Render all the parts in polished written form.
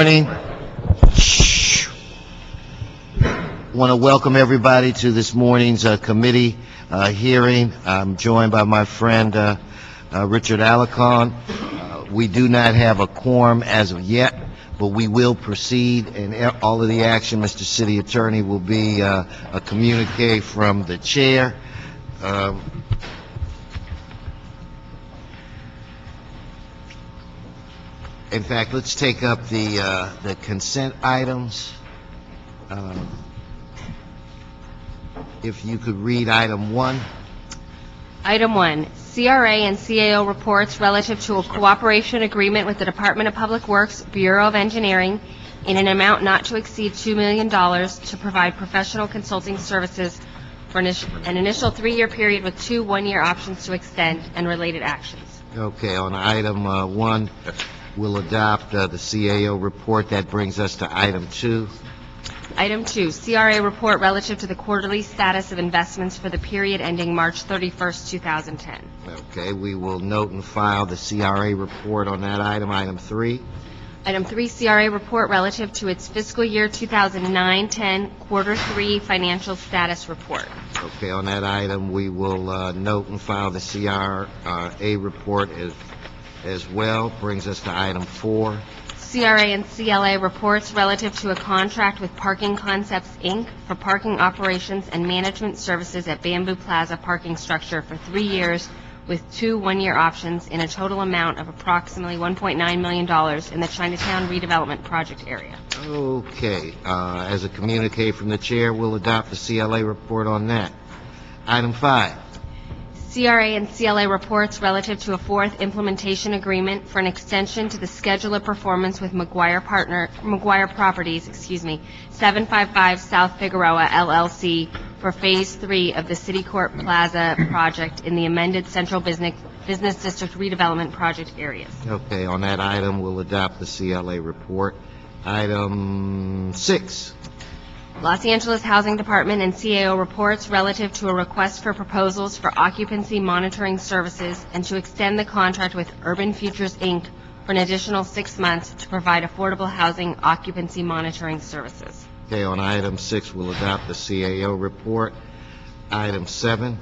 Morning. Want to welcome everybody to this morning's committee hearing. I'm joined by my friend Richard Alarcon. We do not have a quorum as of yet, but we will proceed, and all of the action, Mr. City Attorney, will be a communique from the chair. In fact, let's take up the consent items. If you could read item 1. Item 1, CRA and CAO reports relative to a cooperation agreement with the Department of Public Works, Bureau of Engineering, in an amount not to exceed $2 million to provide professional consulting services for an initial 3-year period with 2 one-year options to extend, and related actions. Okay, on item 1, we'll adopt the CAO report. That brings us to item 2. Item 2, CRA report relative to the quarterly status of investments for the period ending March 31st, 2010. Okay, we will note and file the CRA report on that item. Item 3. Item 3, CRA report relative to its fiscal year 2009-10 quarter 3 financial status report. Okay, on that item, we will note and file the CRA report as well. Brings us to item 4. CRA and CLA reports relative to a contract with Parking Concepts, Inc. for parking operations and management services at Bamboo Plaza parking structure for 3 years with 2 one-year options in a total amount of approximately $1.9 million in the Chinatown redevelopment project area. Okay, as a communique from the chair, we'll adopt the CLA report on that. Item 5. CRA and CLA reports relative to a 4th implementation agreement for an extension to the schedule of performance with McGuire Properties, 755 South Figueroa, LLC, for Phase 3 of the City Court Plaza project in the amended Central Business District redevelopment project areas. Okay, on that item, we'll adopt the CLA report. Item 6. Los Angeles Housing Department and CAO reports relative to a request for proposals for occupancy monitoring services and to extend the contract with Urban Futures, Inc. for an additional 6 months to provide affordable housing occupancy monitoring services. Okay, on item 6, we'll adopt the CAO report. Item 7.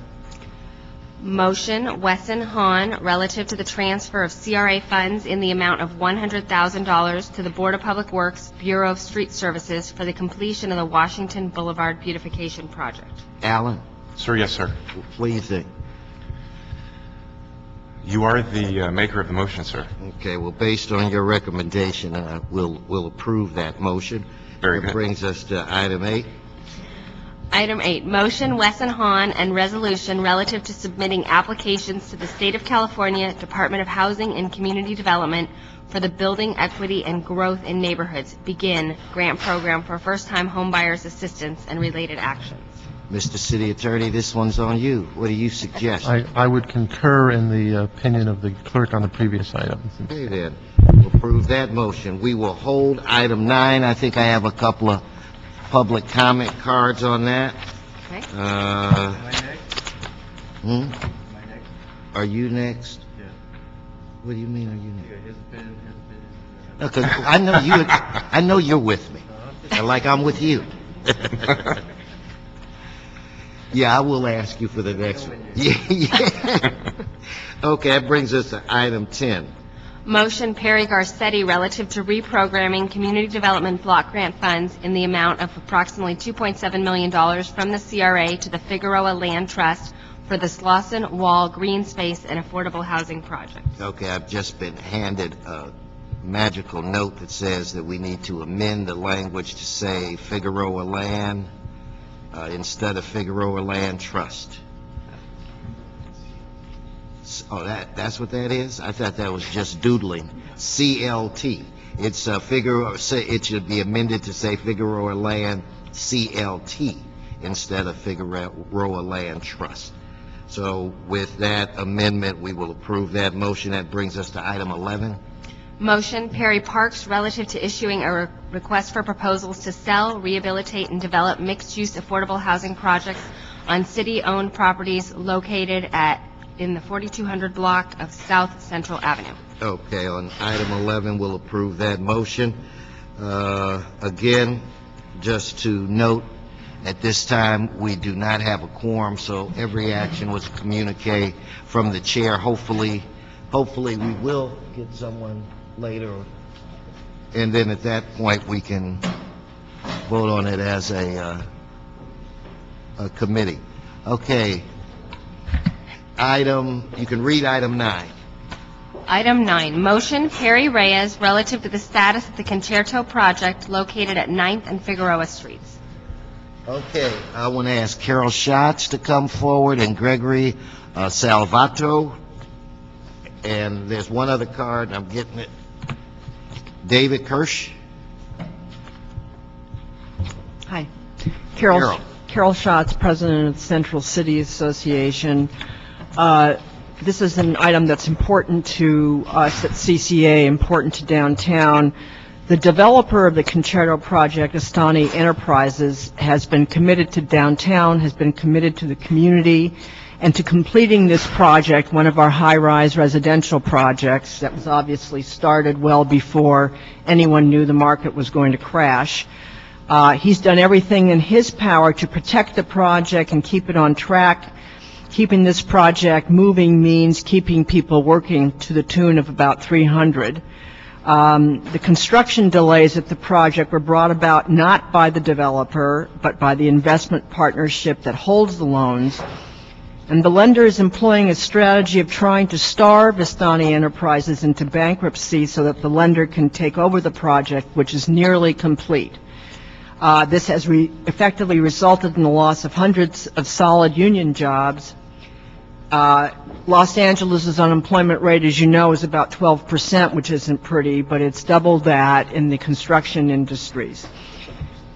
Motion, Wesson Hahn, relative to the transfer of CRA funds in the amount of $100,000 to the Board of Public Works, Bureau of Street Services for the completion of the Washington Boulevard beautification project. Alan? Sir, yes, sir. What do you think? You are the maker of the motion, sir. Okay, well, based on your recommendation, we'll approve that motion. Very good. That brings us to item 8. Item 8, motion, Wesson Hahn, and resolution relative to submitting applications to the State of California Department of Housing and Community Development for the Building Equity and Growth in Neighborhoods BEGIN grant program for first-time homebuyers assistance and related actions. Mr. City Attorney, this one's on you. What do you suggest? I would concur in the opinion of the clerk on the previous item. Okay, then. We'll approve that motion. We will hold item 9. I think I have a couple of public comment cards on that. Okay. Am I next? Am I next? Are you next? Yeah. What do you mean, are you next? Yeah, his pen. No, 'cause I know you're with me, like I'm with you. Yeah, I will ask you for the next one. Yeah. Okay, that brings us to item 10. Motion, Perry Garcetti, relative to reprogramming community development block grant funds in the amount of approximately $2.7 million from the CRA to the Figueroa Land Trust for the Slauson Wall Green Space and Affordable Housing Project. Okay, I've just been handed a magical note that says that we need to amend the language to say Figueroa Land instead of Figueroa Land Trust. Oh, that's what that is? I thought that was just doodling. CLT. It's Figueroa. It should be amended to say Figueroa Land CLT instead of Figueroa Land Trust. So with that amendment, we will approve that motion. That brings us to item 11. Motion, Perry Parks, relative to issuing a request for proposals to sell, rehabilitate, and develop mixed-use affordable housing projects on city-owned properties located in the 4200 block of South Central Avenue. Okay, on item 11, we'll approve that motion. Again, just to note, at this time, we do not have a quorum, so every action was a communique from the chair. Hopefully we will get someone later, and then at that point, we can vote on it as a committee. Okay. You can read item 9. Item 9, motion Perry Reyes relative to the status of the Concerto project located at 9th and Figueroa Streets. Okay, I want to ask Carol Schatz to come forward and Gregory Salvato. And there's one other card, and I'm getting it. David Kirsch. Hi. Carol. Carol Schatz, President of the Central City Association. This is an item that's important to us at CCA, important to downtown. The developer of the Concerto project, Astani Enterprises, has been committed to downtown, has been committed to the community, and to completing this project, one of our high-rise residential projects that was obviously started well before anyone knew the market was going to crash. He's done everything in his power to protect the project and keep it on track. Keeping this project moving means keeping people working to the tune of about 300. The construction delays at the project were brought about not by the developer, but by the investment partnership that holds the loans. And the lender is employing a strategy of trying to starve Astani Enterprises into bankruptcy so that the lender can take over the project, which is nearly complete. This has effectively resulted in the loss of hundreds of solid union jobs. Los Angeles' unemployment rate, as you know, is about 12%, which isn't pretty, but it's double that in the construction industries.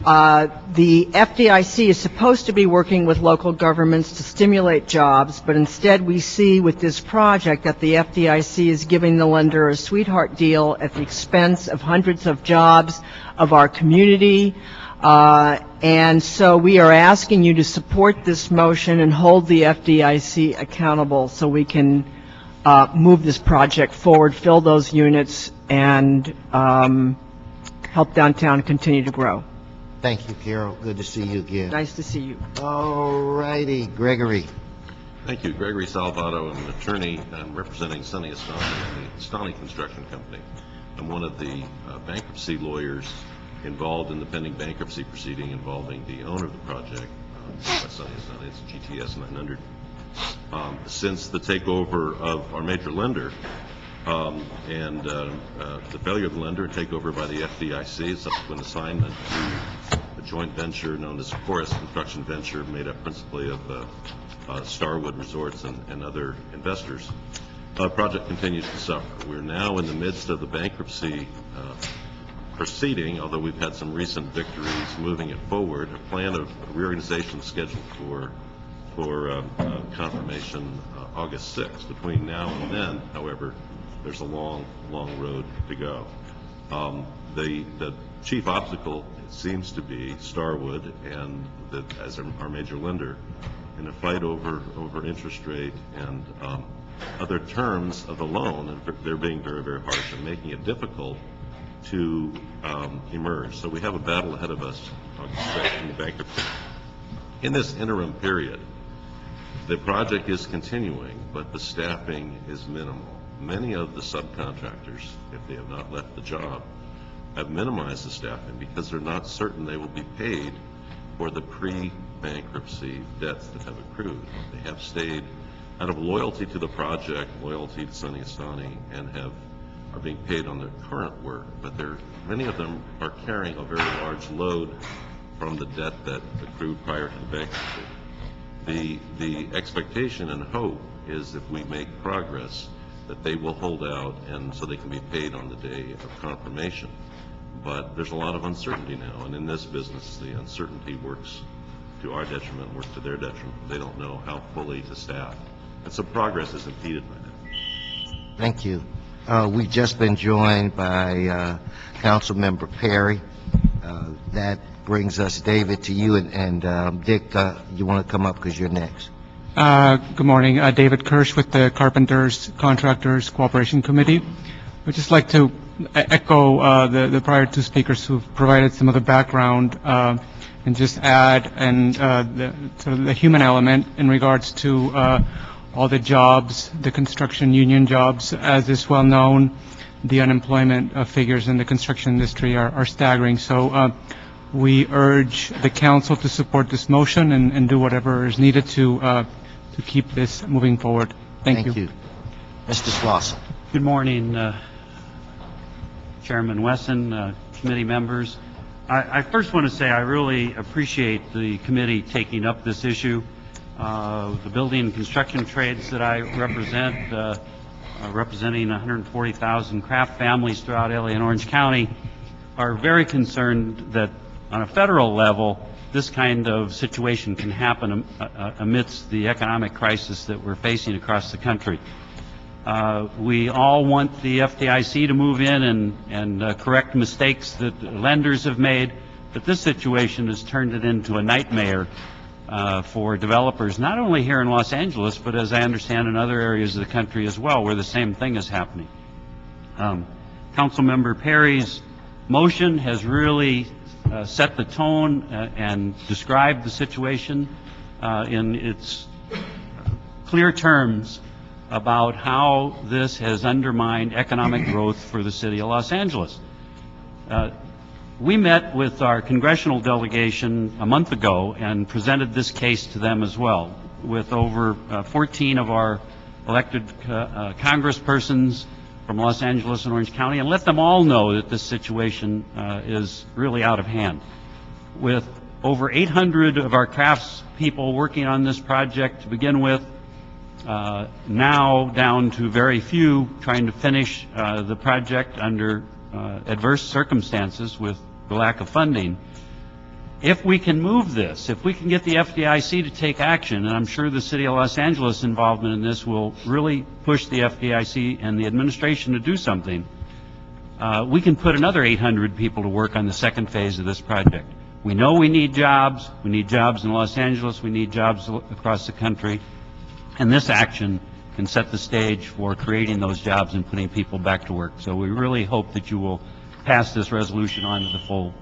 The FDIC is supposed to be working with local governments to stimulate jobs, but instead we see with this project that the FDIC is giving the lender a sweetheart deal at the expense of hundreds of jobs of our community. And so we are asking you to support this motion and hold the FDIC accountable so we can move this project forward, fill those units, and help downtown continue to grow. Thank you, Carol. Good to see you again. Nice to see you. All righty, Gregory. Thank you. Gregory Salvato. I'm an attorney. I'm representing Sonny Astani and the Astani Construction Company. I'm one of the bankruptcy lawyers involved in the pending bankruptcy proceeding involving the owner of the project, Sonny Astani. It's GTS 900. Since the takeover of our major lender and the failure of the lender and takeover by the FDIC, subsequent assignment to a joint venture known as Chorus Construction Venture, made up principally of Starwood Resorts and other investors, the project continues to suffer. We're now in the midst of the bankruptcy proceeding, although we've had some recent victories moving it forward. A plan of reorganization scheduled for confirmation August 6th. Between now and then, however, there's a long road to go. The chief obstacle, it seems to be Starwood and as our major lender in a fight over interest rate and other terms of the loan, and they're being very, very harsh and making it difficult to emerge. So we have a battle ahead of us in the bankruptcy. In this interim period, the project is continuing, but the staffing is minimal. Many of the subcontractors, if they have not left the job, have minimized the staffing because they're not certain they will be paid for the pre-bankruptcy debts that have accrued. They have stayed out of loyalty to the project, loyalty to Sonny Astani, and are being paid on their current work, but many of them are carrying a very large load from the debt that accrued prior to the bankruptcy. The expectation and hope is if we make progress that they will hold out and so they can be paid on the day of confirmation. But there's a lot of uncertainty now, and in this business the uncertainty works to our detriment, works to their detriment. They don't know how fully to staff, and so progress is impeded by that. Thank you. We've just been joined by Councilmember Perry. That brings us, David, to you, and Dick, you want to come up because you're next. Good morning. David Kirsch with the Carpenters Contractors Cooperation Committee. We'd just like to echo the prior two speakers who've provided some of the background and just add the human element in regards to all the jobs, the construction union jobs. As is well known, the unemployment figures in the construction industry are staggering. So we urge the council to support this motion and do whatever is needed to keep this moving forward. Thank you. Mr. Slauson. Good morning, Chairman Wesson, committee members. I first want to say I really appreciate the committee taking up this issue. The building and construction trades that I represent, representing 140,000 craft families throughout LA and Orange County, are very concerned that on a federal level, this kind of situation can happen amidst the economic crisis that we're facing across the country. We all want the FDIC to move in and correct mistakes that lenders have made, but this situation has turned it into a nightmare for developers, not only here in Los Angeles, but as I understand in other areas of the country as well, where the same thing is happening. Councilmember Perry's motion has really set the tone and described the situation in its clear terms about how this has undermined economic growth for the city of Los Angeles. We met with our congressional delegation a month ago and presented this case to them as well, with over 14 of our elected congresspersons from Los Angeles and Orange County, and let them all know that this situation is really out of hand. With over 800 of our crafts people working on this project to begin with, now down to very few trying to finish the project under adverse circumstances with the lack of funding. If we can move this, if we can get the FDIC to take action, and I'm sure the City of Los Angeles involvement in this will really push the FDIC and the administration to do something, we can put another 800 people to work on the second phase of this project. We know we need jobs. We need jobs in Los Angeles. We need jobs across the country. And this action can set the stage for creating those jobs and putting people back to work. So we really hope that you will pass this resolution on to the full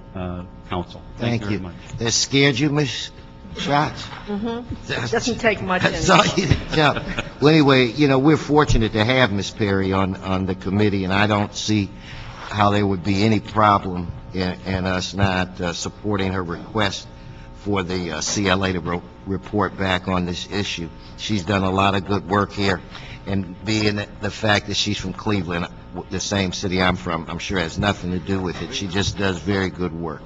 council. Thank you very much. That scared you, Ms. Schatz? It doesn't take much. Well, anyway, you know, we're fortunate to have Ms. Perry on the committee, and I don't see how there would be any problem in us not supporting her request for the CLA to report back on this issue. She's done a lot of good work here, and being the fact that she's from Cleveland, the same city I'm from, I'm sure has nothing to do with it. She just does very good work.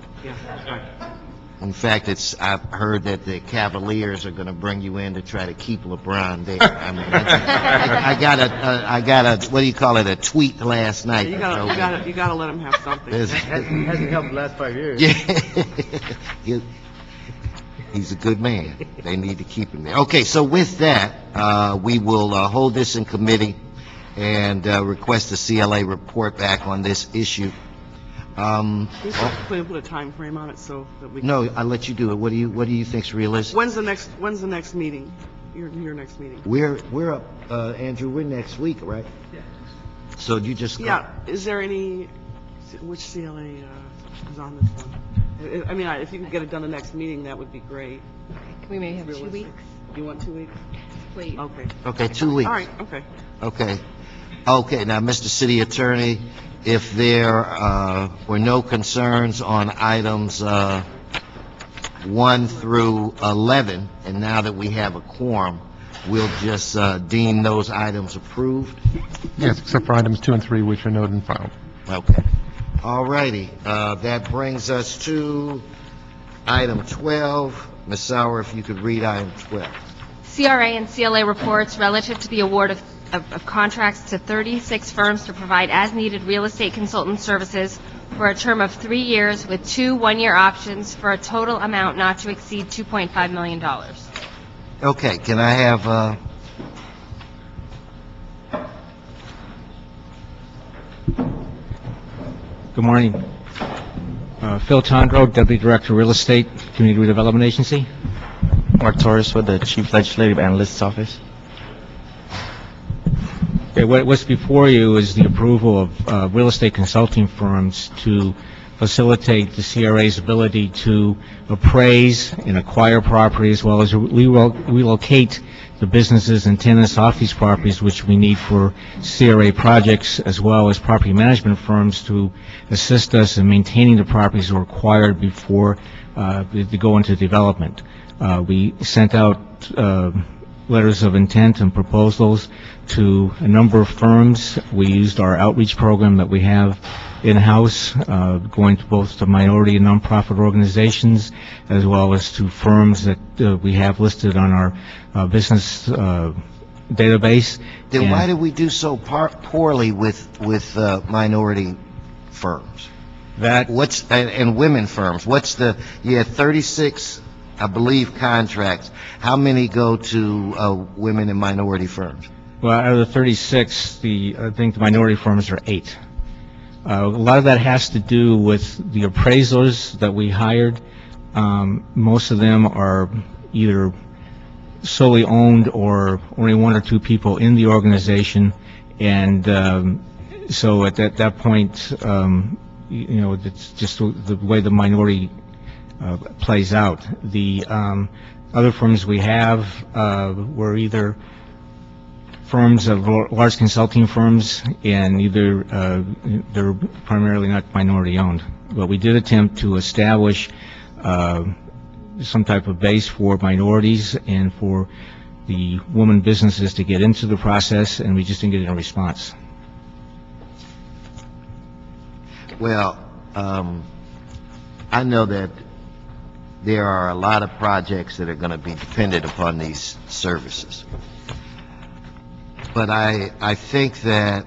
In fact, I've heard that the Cavaliers are going to bring you in to try to keep LeBron there. I mean, I got a what do you call it, a tweet last night. You gotta let him have something. Hasn't helped the last 5 years. Yeah. He's a good man. They need to keep him there. Okay, so with that, we will hold this in committee and request a CLA report back on this issue. We should put a time frame on it so that we can. No, I'll let you do it. What do you think's realistic? When's the next meeting? Your next meeting? We're up, Andrew, we're next week, right? Yeah. So you just Yeah. Is there which CLA is on this one? I mean, if you could get it done the next meeting, that would be great. Can we maybe have 2 weeks? You want 2 weeks? Please. Okay, 2 weeks. all right, okay. Okay, now, Mr. City Attorney, if there were no concerns on items 1 through 11, and now that we have a quorum, we'll just deem those items approved? Yes, except for items 2 and 3, which are noted and filed. Okay. All righty. That brings us to item 12. Ms. Sauer, if you could read item 12. CRA and CLA reports relative to the award of contracts to 36 firms to provide as-needed real estate consultant services for a term of 3 years with 2 one-year options for a total amount not to exceed $2.5 million. Okay, can I have... Good morning. Phil Tondro, Deputy Director, Real Estate, Community Redevelopment Agency. Mark Torres with the Chief Legislative Analyst's Office. Okay, what's before you is the approval of real estate consulting firms to facilitate the CRA's ability to appraise and acquire property, as well as relocate the businesses and tenants off these properties, which we need for CRA projects, as well as property management firms to assist us in maintaining the properties that are acquired before they go into development. We sent out letters of intent and proposals to a number of firms. We used our outreach program that we have in-house, going to both the minority and nonprofit organizations, as well as to firms that we have listed on our business database. Then And why did we do so poorly with minority firms? that And women firms? You had 36, I believe, contracts. How many go to women and minority firms? Well, out of the 36, I think the minority firms are 8. A lot of that has to do with the appraisers that we hired. Most of them are either solely owned or only 1 or 2 people in the organization, and so at that point, it's just the way the minority plays out. The other firms we have were either firms of large consulting firms, and either they're primarily not minority owned. But we did attempt to establish some type of base for minorities and for the women businesses to get into the process, and we just didn't get a response. Well, I know that there are a lot of projects that are going to be dependent upon these services. But I think that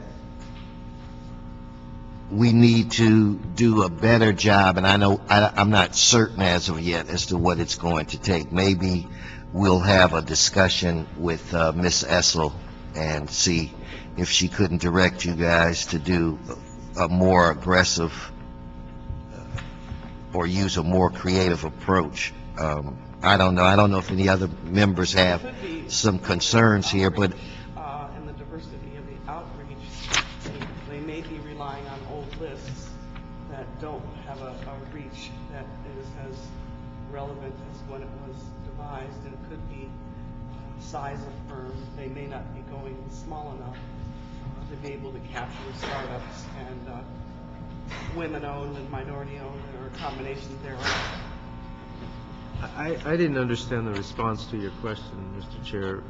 we need to do a better job, and I'm not certain as of yet as to what it's going to take. Maybe we'll have a discussion with Ms. Essel and see if she couldn't direct you guys to do a more aggressive or use a more creative approach. I don't know. I don't know if any other members have some concerns here, but And the diversity of the outreach, they may be relying on old lists that don't have a reach that is as relevant as when it was devised. And it could be size of firm. They may not be going small enough to be able to capture startups and women-owned and minority-owned, or a combination thereof. I didn't understand the response to your question, Mr. Chair.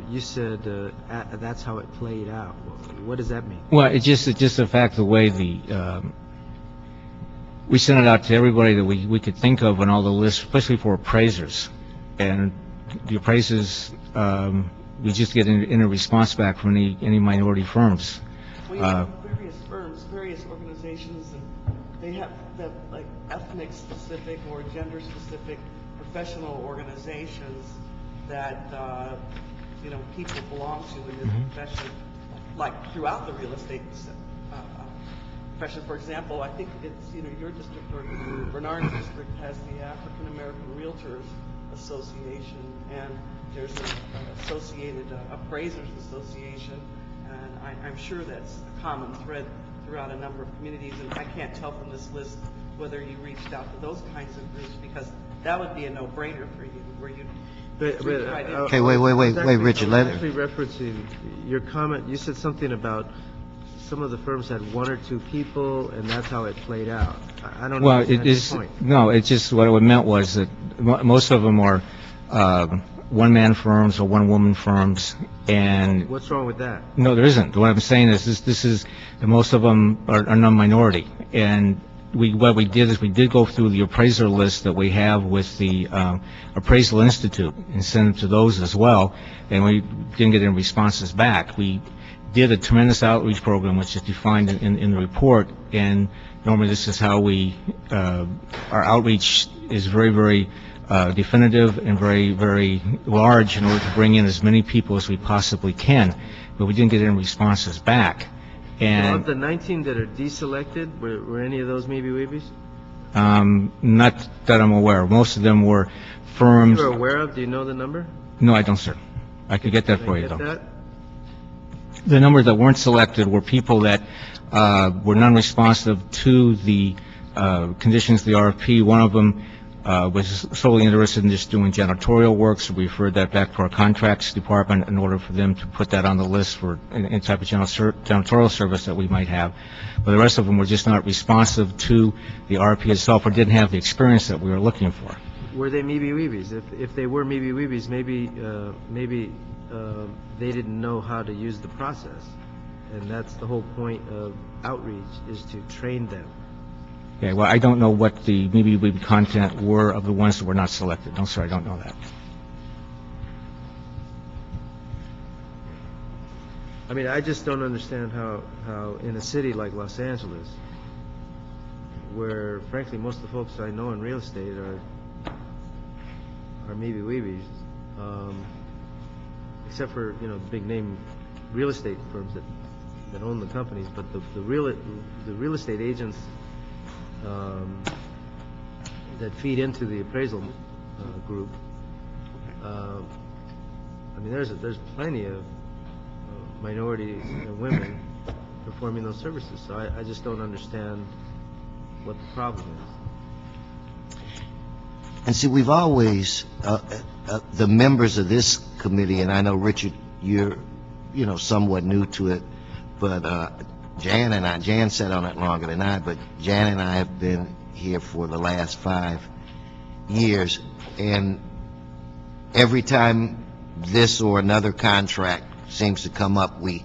You said that's how it played out. What does that mean? Well, it's just the fact the way we sent it out to everybody that we could think of on all the lists, especially for appraisers. And the appraisers, we just get in a response back from any minority firms. We have various firms, various organizations, and they have like ethnic-specific or gender-specific professional organizations that people belong to in this profession, like throughout the real estate profession. For example, I think it's your district or Bernard's district has the African American Realtors Association, and there's an associated appraisers association, and I'm sure that's a common thread throughout a number of communities. And I can't tell from this list whether you reached out to those kinds of groups, because that would be a no-brainer for you, where you. okay, wait, Richard, let it. Actually, referencing your comment, you said something about some of the firms had 1 or 2 people, and that's how it played out. I don't know. Well, it is no. It's just what it meant was that most of them are one-man firms or one-woman firms, and What's wrong with that? no, there isn't. What I'm saying is this is most of them are non-minority, and what we did is we did go through the appraiser list that we have with the Appraisal Institute and send them to those as well, and we didn't get any responses back. We did a tremendous outreach program, which is defined in the report, and normally this is how our outreach is very, very definitive and very, very large in order to bring in as many people as we possibly can, but we didn't get any responses back. And of the 19 that are deselected, were any of those maybe Weebies? Not that I'm aware of. Most of them were firms. You're aware of? Do you know the number? No, I don't, sir. I could get that for you, though. That? The numbers that weren't selected were people that were non-responsive to the conditions of the RFP. One of them was solely interested in just doing janitorial work, so we referred that back to our contracts department in order for them to put that on the list for any type of janitorial service that we might have. But the rest of them were just not responsive to the RFP itself or didn't have the experience that we were looking for. Were they maybe-weebies? If they were maybe-weebies, maybe they didn't know how to use the process. And that's the whole point of outreach, is to train them. Okay, well, I don't know what the maybe content were of the ones that were not selected. No, sir, I don't know that. I mean, I just don't understand how in a city like Los Angeles, where frankly most of the folks I know in real estate are maybe-weebies, except for, you know, big name real estate firms that own the companies, but the real estate agents that feed into the appraisal group. I mean, there's plenty of minorities and women performing those services. So I just don't understand what the problem is. And see, we've always, the members of this committee, and I know, Richard, you're, you know, somewhat new to it, but Jan sat on it longer than I, but Jan and I have been here for the last 5 years, and every time this or another contract seems to come up, we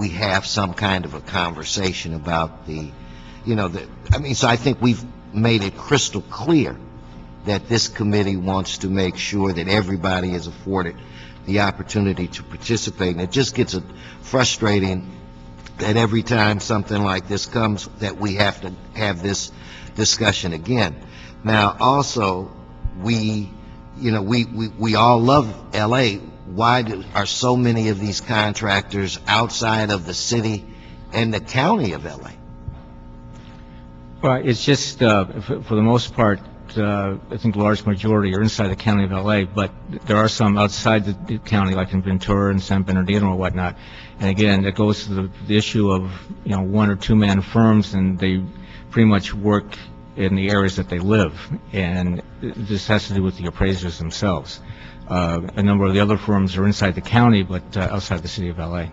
have some kind of a conversation about the, you know, so I think we've made it crystal clear that this committee wants to make sure that everybody is afforded the opportunity to participate. And it just gets frustrating that every time something like this comes, that we have to have this discussion again. Now, also, we all love L.A. Why are so many of these contractors outside of the city and the county of L.A.? Well, it's just, for the most part, I think the large majority are inside the county of L.A., but there are some outside the county, like in Ventura and San Bernardino or whatnot. And again, that goes to the issue of, you know, 1 or 2 man firms, and they pretty much work in the areas that they live. And this has to do with the appraisers themselves. A number of the other firms are inside the county, but outside the city of L.A.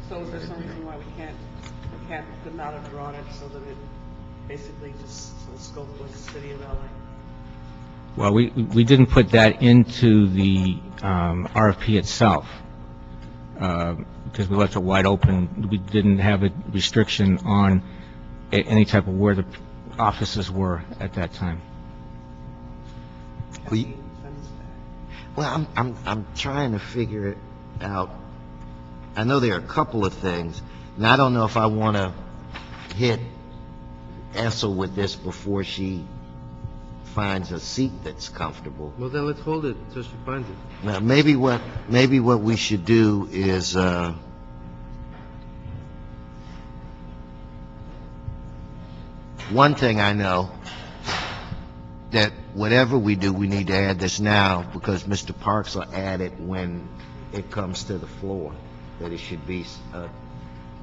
So is there some reason why we could not have drawn it so that it basically just sort of scope with the city of LA? Well, we didn't put that into the RFP itself because we left it wide open. We didn't have a restriction on any type of where the offices were at that time. Well, I'm trying to figure it out. I know there are a couple of things, and I don't know if I want to hit Essel with this before she finds a seat that's comfortable. Well, then let's hold it until she finds it. Now, maybe what we should do is one thing I know, that whatever we do, we need to add this now, because Mr. Parks will add it when it comes to the floor, that it should be,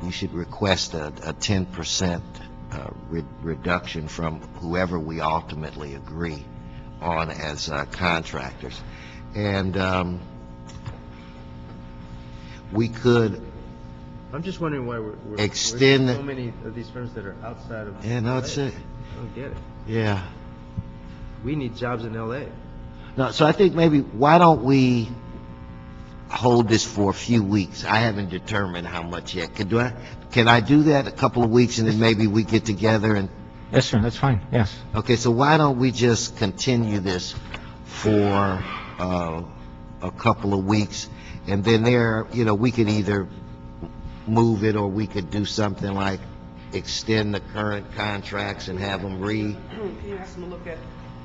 you should request a 10% reduction from whoever we ultimately agree on as contractors. And we could I'm just wondering why we're extend so many of these firms that are outside of Yeah, no, LA. it's it. I don't get it. Yeah. We need jobs in L.A. No, so I think maybe, why don't we hold this for a few weeks? I haven't determined how much yet. Can I do that a couple of weeks, and then maybe we get together and... Yes, sir, that's fine, yes. Okay, so why don't we just continue this for a couple of weeks, and then we could either move it, or we could do something like extend the current contracts and have them Can you ask them to look at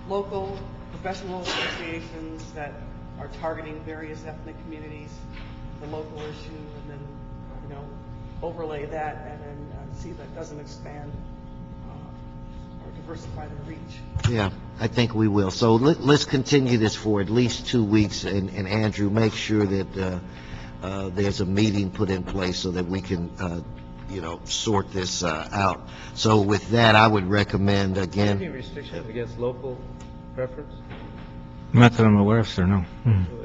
local professional associations that are targeting various ethnic communities, the local issue, and then, overlay that, and then see if that doesn't expand or diversify the reach? Yeah, I think we will. So let's continue this for at least 2 weeks, and Andrew, make sure that there's a meeting put in place so that we can, sort this out. So with that, I would recommend, again... Any restrictions against local preference? Not that I'm aware of, sir, no.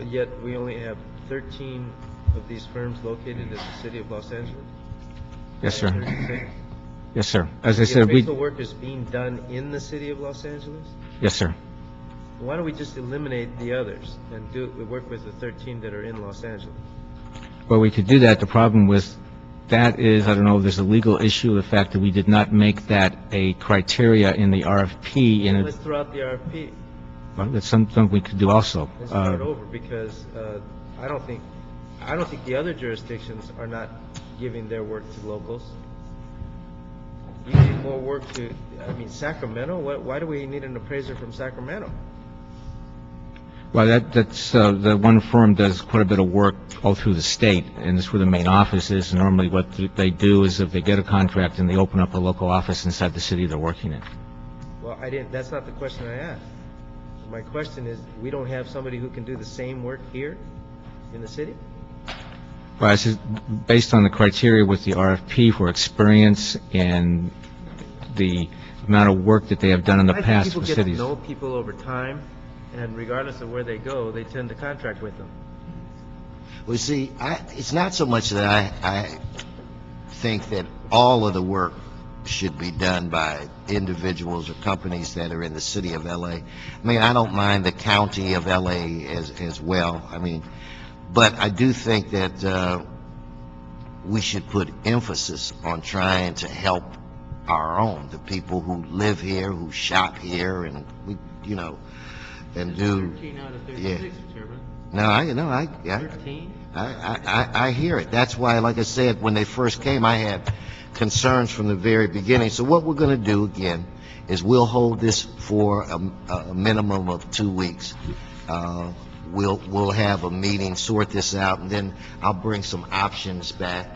Yet we only have 13 of these firms located in the city of Los Angeles? Yes, sir. 36? Yes, sir. As I The said, appraisal work is being done in the city of Los Angeles? yes, sir. Why don't we just eliminate the others and work with the 13 that are in Los Angeles? Well, we could do that. The problem with that is, I don't know, there's a legal issue, the fact that we did not make that a criteria in the RFP. Let's throw out the RFP. Well, that's something we could do also. Let's start over, because I don't think the other jurisdictions are not giving their work to locals. You need more work Sacramento, why do we need an appraiser from Sacramento? Well, that's the one firm does quite a bit of work all through the state, and it's where the main office is. And normally what they do is if they get a contract and they open up a local office inside the city they're working in. Well, that's not the question I asked. My question is, we don't have somebody who can do the same work here in the city? Well, it's just based on the criteria with the RFP for experience and the amount of work that they have done in the past for I think cities. people get to know people over time, and regardless of where they go, they tend to contract with them. Well, see, it's not so much that I think that all of the work should be done by individuals or companies that are in the city of L.A. I mean, I don't mind the county of L.A. as well. I mean, but I do think that we should put emphasis on trying to help our own, the people who live here, who shop here, and and do. 13 out of 36, Yeah. Chairman. No, I 13? I hear it. That's why, like I said, when they first came, I had concerns from the very beginning. So what we're going to do, again, is we'll hold this for a minimum of 2 weeks. We'll have a meeting, sort this out, and then I'll bring some options back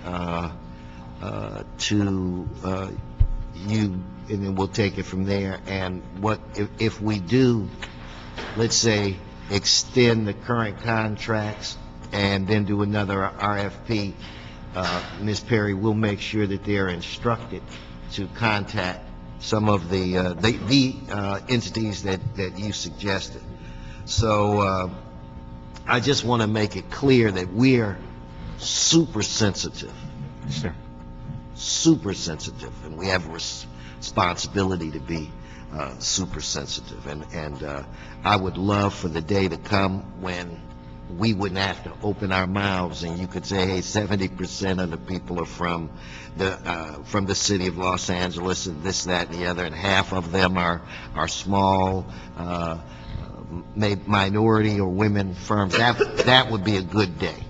to you, and then we'll take it from there. And if we do, let's say, extend the current contracts and then do another RFP, Ms. Perry, we'll make sure that they're instructed to contact some of the entities that you suggested. So I just want to make it clear that we're super sensitive. Sure. Super sensitive, and we have a responsibility to be super sensitive. And I would love for the day to come when we wouldn't have to open our mouths and you could say, hey, 70% of the people are from the city of Los Angeles, and this, that, and the other, and half of them are small minority or women firms. That would be a good day.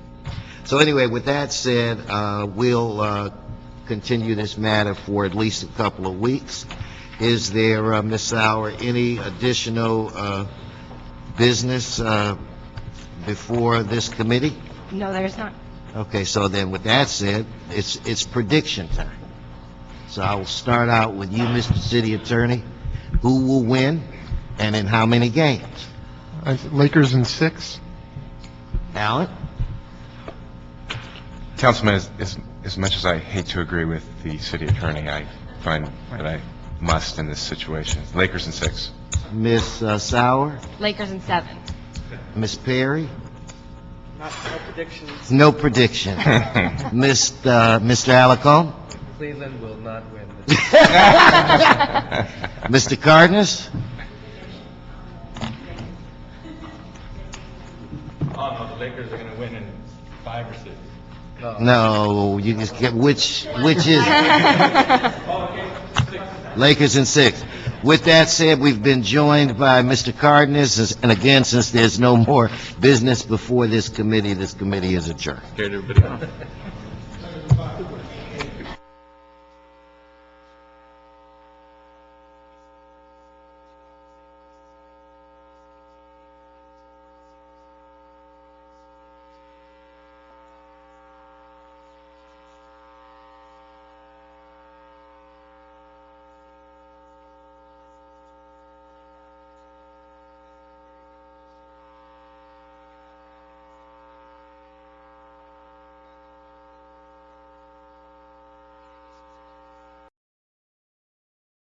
So anyway, with that said, we'll continue this matter for at least a couple of weeks. Is there, Ms. Sauer, any additional business before this committee? No, there's not. Okay, so then with that said, it's prediction time. So I will start out with you, Mr. City Attorney. Who will win and in how many games? Lakers in 6. Alan? Councilman, as much as I hate to agree with the city attorney, I find that I must in this situation. Lakers in 6. Ms. Sauer? Lakers in 7. Ms. Perry? No predictions. No prediction. Mr. Alarcon? Cleveland will not win. Mr. Cardenas? Oh, no, the Lakers are going to win in 5 or 6. No, you just get which is Lakers in 6. With that said, we've been joined by Mr. Cardenas, and again, since there's no more business before this committee is adjourned. Carried everybody.